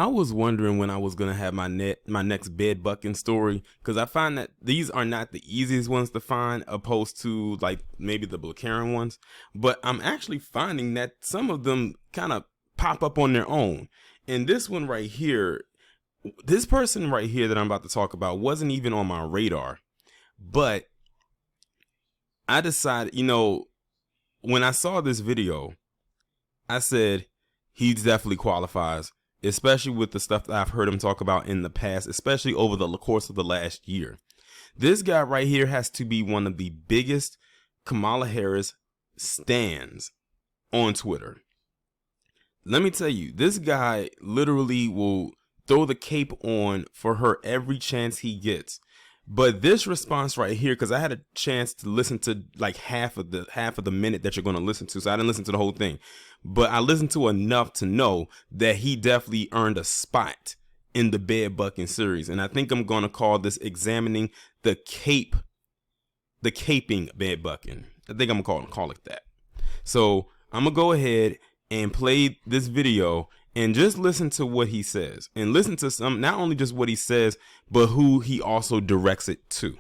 I was wondering when I was gonna have my next bed bucking story, because I find that these are not the easiest ones to find, opposed to like maybe the Blackaren ones. But I'm actually finding that some of them kind of pop up on their own. And this one right here, this person right here that I'm about to talk about wasn't even on my radar. But I decided, when I saw this video, I said he definitely qualifies, especially with the stuff that I've heard him talk about in the past, especially over the course of the last year. This guy right here has to be one of the biggest Kamala Harris stans on Twitter. Let me tell you, this guy literally will throw the cape on for her every chance he gets. But this response right here, because I had a chance to listen to like half of the minute that you're going to listen to, so I didn't listen to the whole thing, but I listened to enough to know that he definitely earned a spot in the bed bucking series. And I think I'm going to call this examining the caping bed bucking. I think I'm going to call it that. So I'm going to go ahead and play this video and just listen to what he says, and listen to not only just what he says, but who he also directs it to.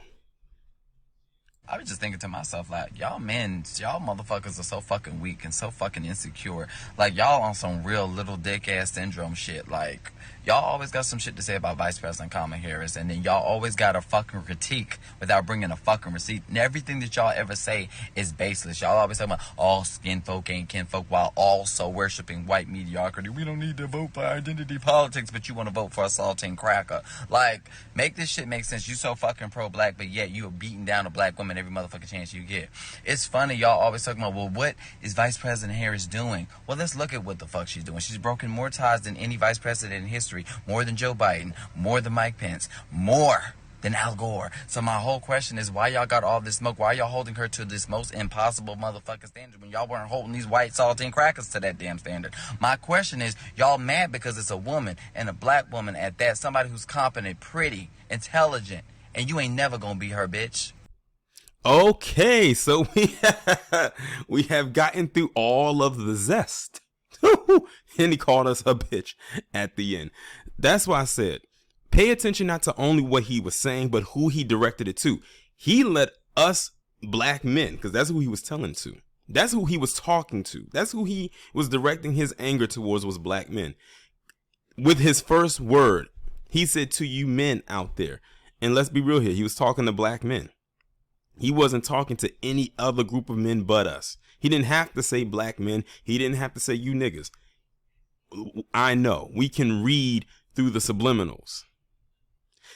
I was just thinking to myself, like, y'all men, y'all motherfuckers are so fucking weak and so fucking insecure. Like, y'all on some real little dick ass syndrome shit. Like, y'all always got some shit to say about Vice President Kamala Harris, and then y'all always got a fucking critique without bringing a fucking receipt. And everything that y'all ever say is baseless. Y'all always talk about all skin folk ain't kin folk, while also worshiping white mediocrity. We don't need to vote for identity politics, but you want to vote for a saltine cracker. Like, make this shit make sense. You so fucking pro-black, but yet you are beating down a black woman every motherfucking chance you get. It's funny, y'all always talking about, well, what is Vice President Harris doing? Well, let's look at what the fuck she's doing. She's broken more ties than any vice president in history. More than Joe Biden, more than Mike Pence, more than Al Gore. So my whole question is, why y'all got all this smoke? Why y'all holding her to this most impossible motherfucking standard when y'all weren't holding these white saltine crackers to that damn standard? My question is, y'all mad because it's a woman, and a black woman at that, somebody who's competent, pretty, intelligent, and you ain't never gonna be her, bitch. Okay, so we have gotten through all of the zest. And he called us a bitch at the end. That's why I said, pay attention not to only what he was saying, but who he directed it to. He let us black men, because that's who he was telling to. That's who he was talking to. That's who he was directing his anger towards, was black men. With his first word, he said, to you men out there. And let's be real here, he was talking to black men. He wasn't talking to any other group of men but us. He didn't have to say black men. He didn't have to say you niggas. I know. We can read through the subliminals.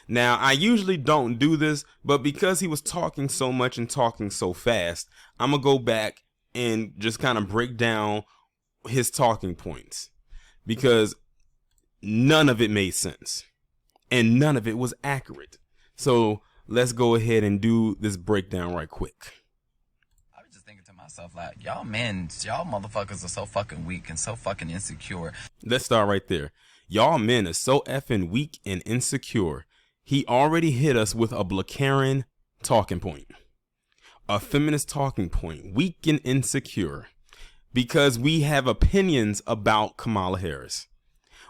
Now, I usually don't do this, but because he was talking so much and talking so fast, I'm going to go back and just kind of break down his talking points, because none of it made sense and none of it was accurate. So let's go ahead and do this breakdown right quick. I was just thinking to myself, like, y'all men, y'all motherfuckers are so fucking weak and so fucking insecure. Let's start right there. Y'all men are so effing weak and insecure. He already hit us with a Blackaren talking point, a feminist talking point, weak and insecure, because we have opinions about Kamala Harris.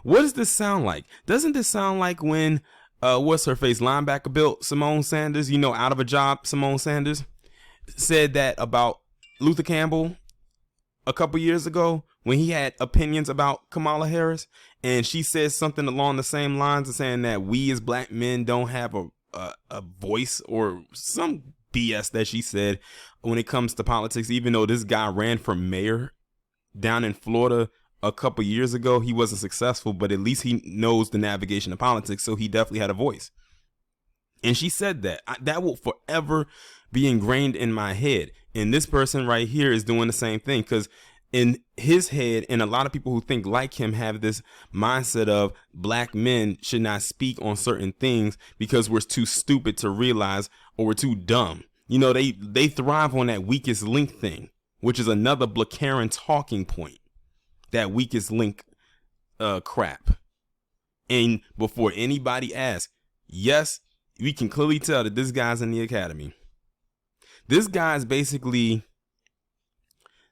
What does this sound like? Doesn't this sound like when what's her face linebacker built Simone Sanders, out of a job, Simone Sanders said that about Luther Campbell a couple years ago when he had opinions about Kamala Harris, and she says something along the same lines of saying that we as black men don't have a voice, or some BS that she said when it comes to politics. Even though this guy ran for mayor down in Florida a couple years ago, he wasn't successful, but at least he knows the navigation of politics, so he definitely had a voice. And she said that. That will forever be ingrained in my head. And this person right here is doing the same thing, because in his head, and a lot of people who think like him have this mindset of black men should not speak on certain things because we're too stupid to realize, or we're too dumb. They thrive on that weakest link thing, which is another Blackaren talking point. That weakest link crap. And before anybody asks, yes, we can clearly tell that this guy's in the academy. This guy is basically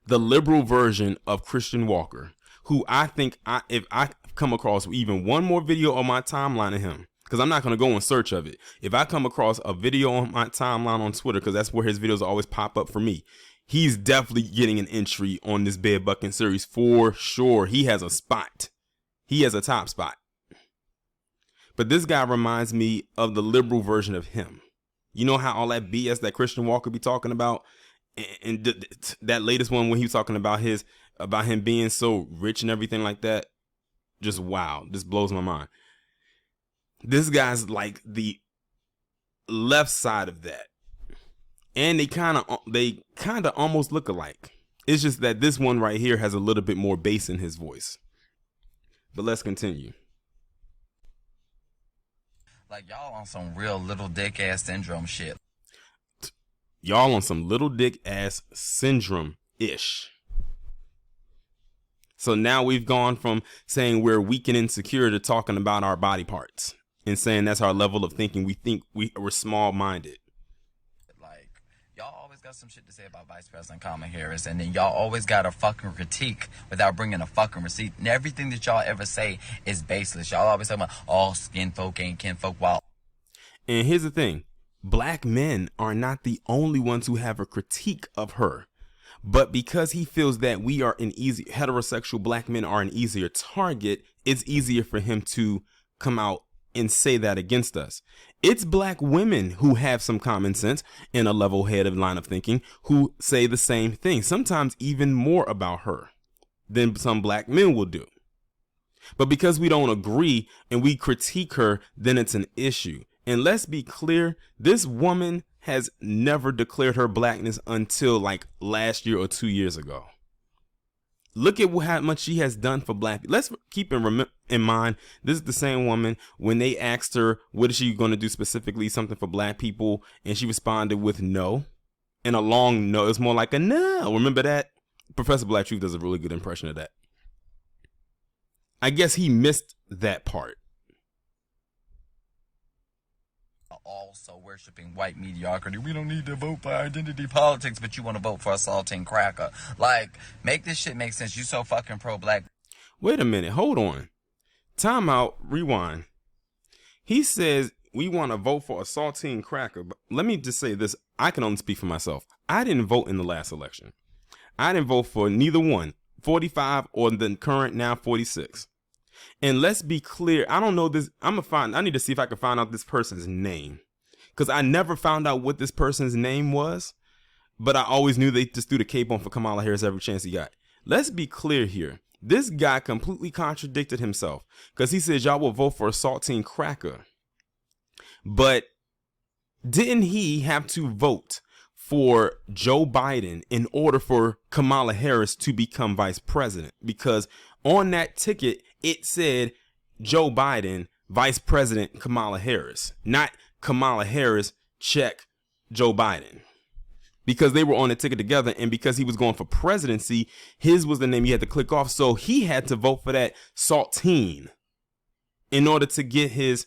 the liberal version of Christian Walker, who I think, if I come across even one more video on my timeline of him, because I'm not going to go in search of it. If I come across a video on my timeline on Twitter, because that's where his videos always pop up for me, he's definitely getting an entry on this bed bucking series for sure. He has a spot. He has a top spot. But this guy reminds me of the liberal version of him. You know how all that BS that Christian Walker be talking about, and that latest one when he was talking about him being so rich and everything like that. Just wow, this blows my mind. This guy's like the left side of that, and they kind of almost look alike. It's just that this one right here has a little bit more bass in his voice. But let's continue. Like, y'all on some real little dick ass syndrome shit. Y'all on some little dick ass syndrome ish. So now we've gone from saying we're weak and insecure to talking about our body parts and saying that's our level of thinking. We think we're small minded. Like, y'all always got some shit to say about Vice President Kamala Harris, and then y'all always got a fucking critique without bringing a fucking receipt. And everything that y'all ever say is baseless. Y'all always talk about all skin folk ain't kin folk. While and here's the thing, black men are not the only ones who have a critique of her. But because he feels that we are heterosexual black men are an easier target, it's easier for him to come out and say that against us. It's black women who have some common sense and a level-headed line of thinking who say the same thing, sometimes even more about her than some black men will do. But because we don't agree and we critique her, then it's an issue. And let's be clear, this woman has never declared her blackness until like last year or 2 years ago. Look at how much she has done for black people. Let's keep in mind, this is the same woman when they asked her, what is she going to do specifically, something for black people? And she responded with no. And a long no. It's more like a no. Remember that? Professor Black Truth does a really good impression of that. I guess he missed that part. Also worshiping white mediocrity. We don't need to vote for identity politics, but you want to vote for a saltine cracker. Like, make this shit make sense. You so fucking pro-black. Wait a minute. Hold on. Time out. Rewind. He says we want to vote for a saltine cracker. But let me just say this. I can only speak for myself. I didn't vote in the last election. I didn't vote for neither one, 45 or the current now 46. And let's be clear, I don't know this. I need to see if I can find out this person's name, because I never found out what this person's name was, but I always knew they just threw the cape on for Kamala Harris every chance he got. Let's be clear here. This guy completely contradicted himself, because he says y'all will vote for a saltine cracker. But didn't he have to vote for Joe Biden in order for Kamala Harris to become vice president? Because on that ticket, it said Joe Biden, Vice President Kamala Harris, not Kamala Harris, check Joe Biden. Because they were on the ticket together, and because he was going for presidency, his was the name you had to click off. So he had to vote for that saltine in order to get his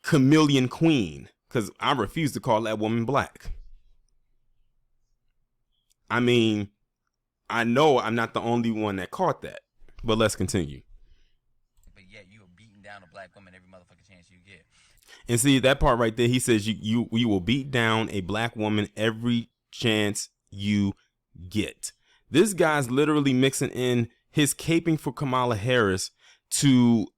chameleon queen, because I refuse to call that woman black. I mean, I know I'm not the only one that caught that, but let's continue. Down a black woman every motherfucking chance you get. And see that part right there, he says you will beat down a black woman every chance you get. This guy's literally mixing in his caping for Kamala Harris to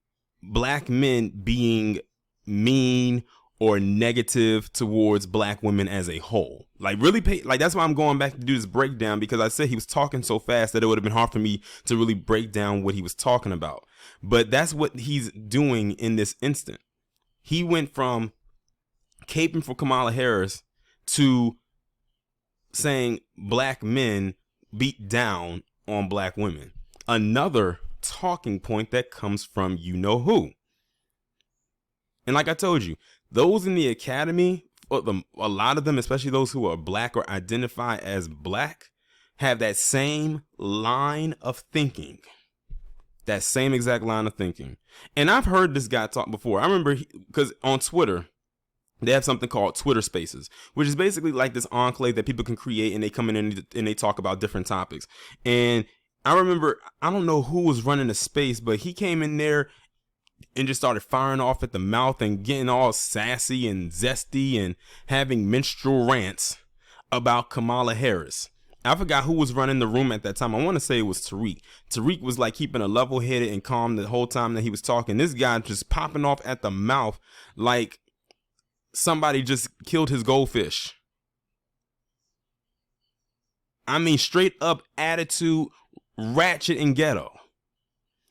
black men being mean or negative towards black women as a whole. Like, really that's why I'm going back to do this breakdown, because I said he was talking so fast that it would have been hard for me to really break down what he was talking about. But that's what he's doing in this instant. He went from caping for Kamala Harris to saying black men beat down on black women. Another talking point that comes from you know who. And like I told you, those in the academy, a lot of them, especially those who are black or identify as black, have that same line of thinking. That same exact line of thinking. And I've heard this guy talk before. I remember because on Twitter, they have something called Twitter Spaces, which is basically like this enclave that people can create, and they come in and they talk about different topics. And I remember, I don't know who was running the space, but he came in there and just started firing off at the mouth and getting all sassy and zesty and having minstrel rants about Kamala Harris. I forgot who was running the room at that time. I want to say it was Tariq. Tariq was like keeping a level headed and calm the whole time that he was talking. This guy just popping off at the mouth like somebody just killed his goldfish. I mean, straight up attitude, ratchet and ghetto.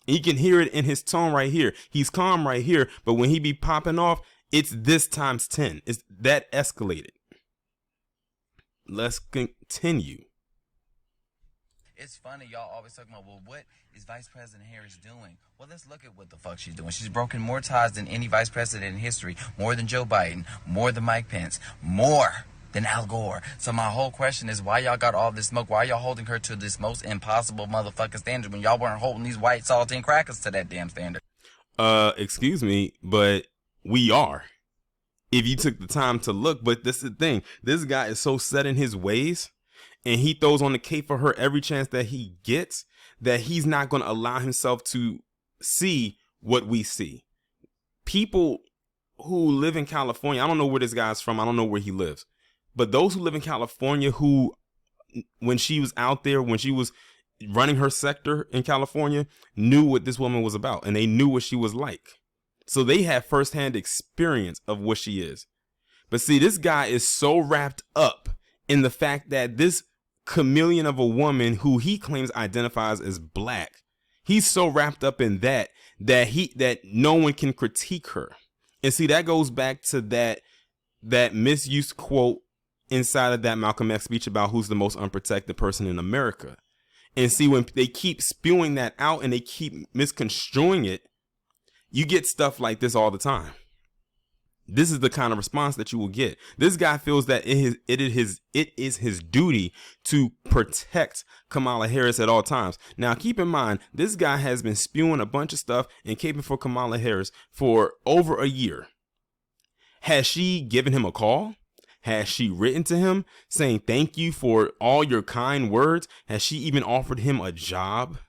You can hear it in his tone right here. He's calm right here, but when he be popping off, it's this times 10. It's that escalated. Let's continue. It's funny, y'all always talking about, well, what is Vice President Harris doing? Well, let's look at what the fuck she's doing. She's broken more ties than any vice president in history. More than Joe Biden. More than Mike Pence. More than Al Gore. So my whole question is, why y'all got all this smoke? Why y'all holding her to this most impossible motherfucking standard when y'all weren't holding these white saltine crackers to that damn standard? Excuse me, but we are. If you took the time to look, but this is the thing. This guy is so set in his ways, and he throws on the cape for her every chance that he gets, that he's not going to allow himself to see what we see. People who live in California, I don't know where this guy's from. I don't know where he lives. But those who live in California, who, when she was out there, when she was running her sector in California, knew what this woman was about, and they knew what she was like. So they have firsthand experience of what she is. But see, this guy is so wrapped up in the fact that this chameleon of a woman who he claims identifies as black, he's so wrapped up in that no one can critique her. And see, that goes back to that misused quote inside of that Malcolm X speech about who's the most unprotected person in America. And see, when they keep spewing that out and they keep misconstruing it, you get stuff like this all the time. This is the kind of response that you will get. This guy feels that it is his duty to protect Kamala Harris at all times. Now, keep in mind, this guy has been spewing a bunch of stuff and caping for Kamala Harris for over a year. Has she given him a call? Has she written to him saying thank you for all your kind words? Has she even offered him a job?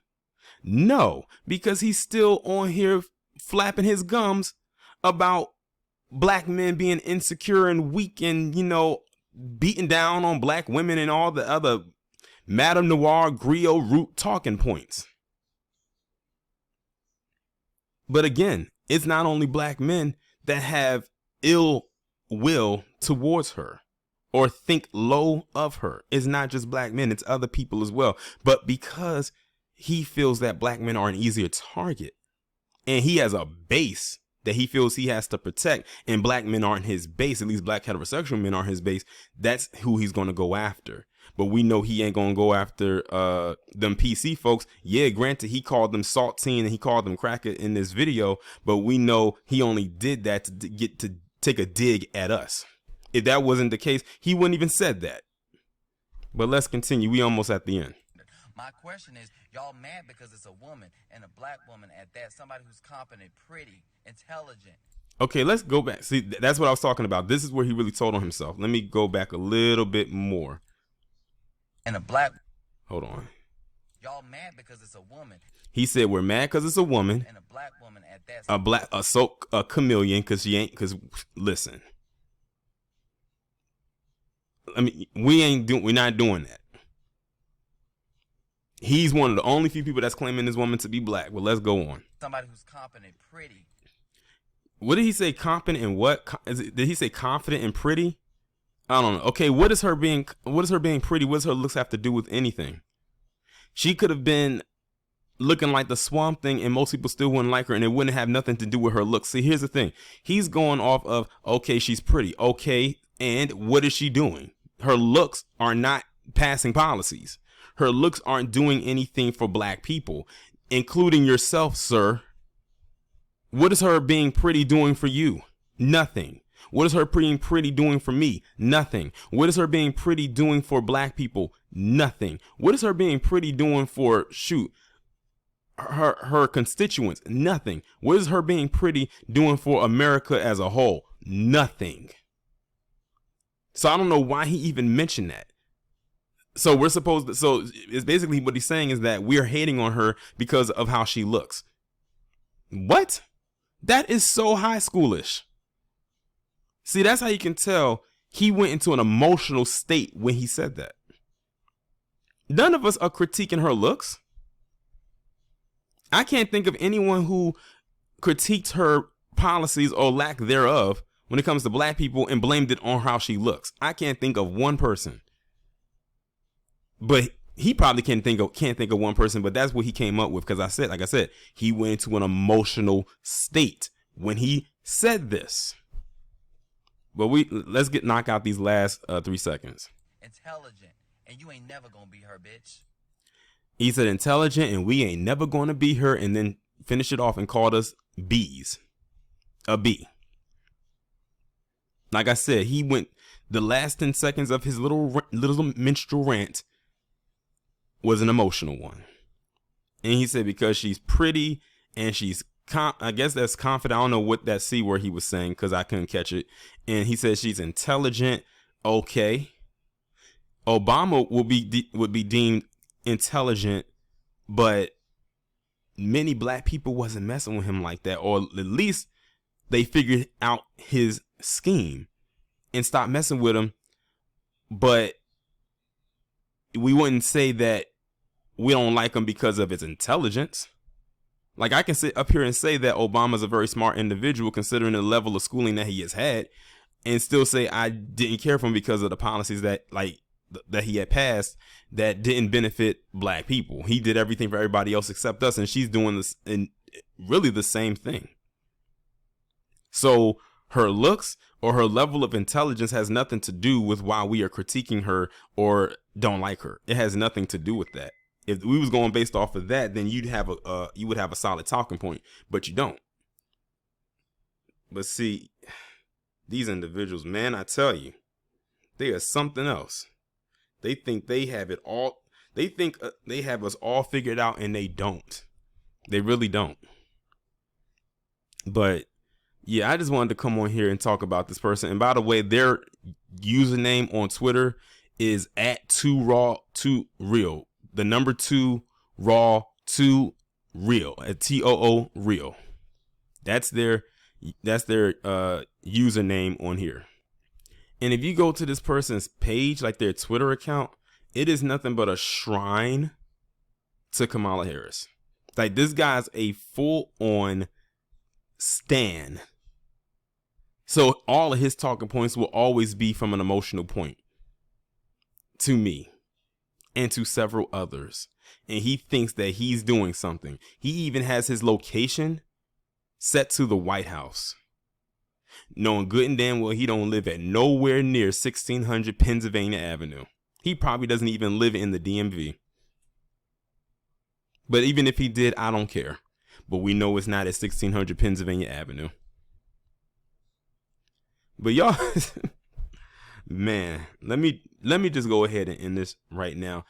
No, because he's still on here flapping his gums about black men being insecure and weak and, beating down on black women and all the other Madame Noir griot root talking points. But again, it's not only black men that have ill will towards her or think low of her. It's not just black men, it's other people as well. But because he feels that black men are an easier target and he has a base that he feels he has to protect, and black men aren't his base, at least black heterosexual men aren't his base, that's who he's going to go after. But we know he ain't going to go after them PC folks. Yeah, granted, he called them saltine and he called them cracker in this video, but we know he only did that to get to take a dig at us. If that wasn't the case, he wouldn't even said that. But let's continue. We almost at the end. My question is, y'all mad because it's a woman, and a black woman at that, somebody who's competent, pretty, intelligent. Okay, let's go back. See, that's what I was talking about. This is where he really told on himself. Let me go back a little bit more. And a black... Hold on. Y'all mad because it's a woman. He said we're mad because it's a woman. And a black woman at that. A chameleon because she ain't, because listen. I mean, we're not doing that. He's one of the only few people that's claiming this woman to be black. Well, let's go on. Somebody who's competent, pretty. What did he say? Competent and what? Did he say confident and pretty? I don't know. Okay, what is her being pretty? What does her looks have to do with anything? She could have been looking like the Swamp Thing and most people still wouldn't like her and it wouldn't have nothing to do with her looks. See, here's the thing. He's going off of, okay, she's pretty. Okay, and what is she doing? Her looks are not passing policies. Her looks aren't doing anything for black people, including yourself, sir. What is her being pretty doing for you? Nothing. What is her being pretty doing for me? Nothing. What is her being pretty doing for black people? Nothing. What is her being pretty doing for, her constituents? Nothing. What is her being pretty doing for America as a whole? Nothing. So I don't know why he even mentioned that. So we're supposed to, so it's basically what he's saying is that we're hating on her because of how she looks. What? That is so high schoolish. See, that's how you can tell he went into an emotional state when he said that. None of us are critiquing her looks. I can't think of anyone who critiqued her policies or lack thereof when it comes to black people and blamed it on how she looks. I can't think of one person. But he probably can't think of one person, but that's what he came up with, because like I said, he went into an emotional state when he said this. But let's knock out these last 3 seconds. Intelligent, and you ain't never gonna be her, bitch. He said intelligent, and we ain't never gonna be her, and then finished it off and called us B's. A B. Like I said, he went the last 10 seconds of his little minstrel rant was an emotional one. And he said because she's pretty and she's I guess that's confident. I don't know what that C word he was saying because I couldn't catch it. And he said she's intelligent. Okay. Obama would be deemed intelligent, but many black people wasn't messing with him like that, or at least they figured out his scheme and stopped messing with him. But we wouldn't say that we don't like him because of his intelligence. Like, I can sit up here and say that Obama's a very smart individual considering the level of schooling that he has had, and still say I didn't care for him because of the policies that he had passed that didn't benefit black people. He did everything for everybody else except us, and she's doing this and really the same thing. So her looks or her level of intelligence has nothing to do with why we are critiquing her or don't like her. It has nothing to do with that. If we was going based off of that, then you would have a solid talking point, but you don't. But see, these individuals, man, I tell you, they are something else. They think they have it all. They think they have us all figured out, and they don't. They really don't. But yeah, I just wanted to come on here and talk about this person. And by the way, their username on Twitter is @2raw2real. The number 2 raw 2 real at TOO real. That's their username on here. And if you go to this person's page, like their Twitter account, it is nothing but a shrine to Kamala Harris. Like, this guy's a full-on stan. So all of his talking points will always be from an emotional point to me and to several others. And he thinks that he's doing something. He even has his location set to the White House, knowing good and damn well he don't live at nowhere near 1600 Pennsylvania Avenue. He probably doesn't even live in the DMV. But even if he did, I don't care. But we know it's not at 1600 Pennsylvania Avenue. But y'all, man, let me just go ahead and end this right now.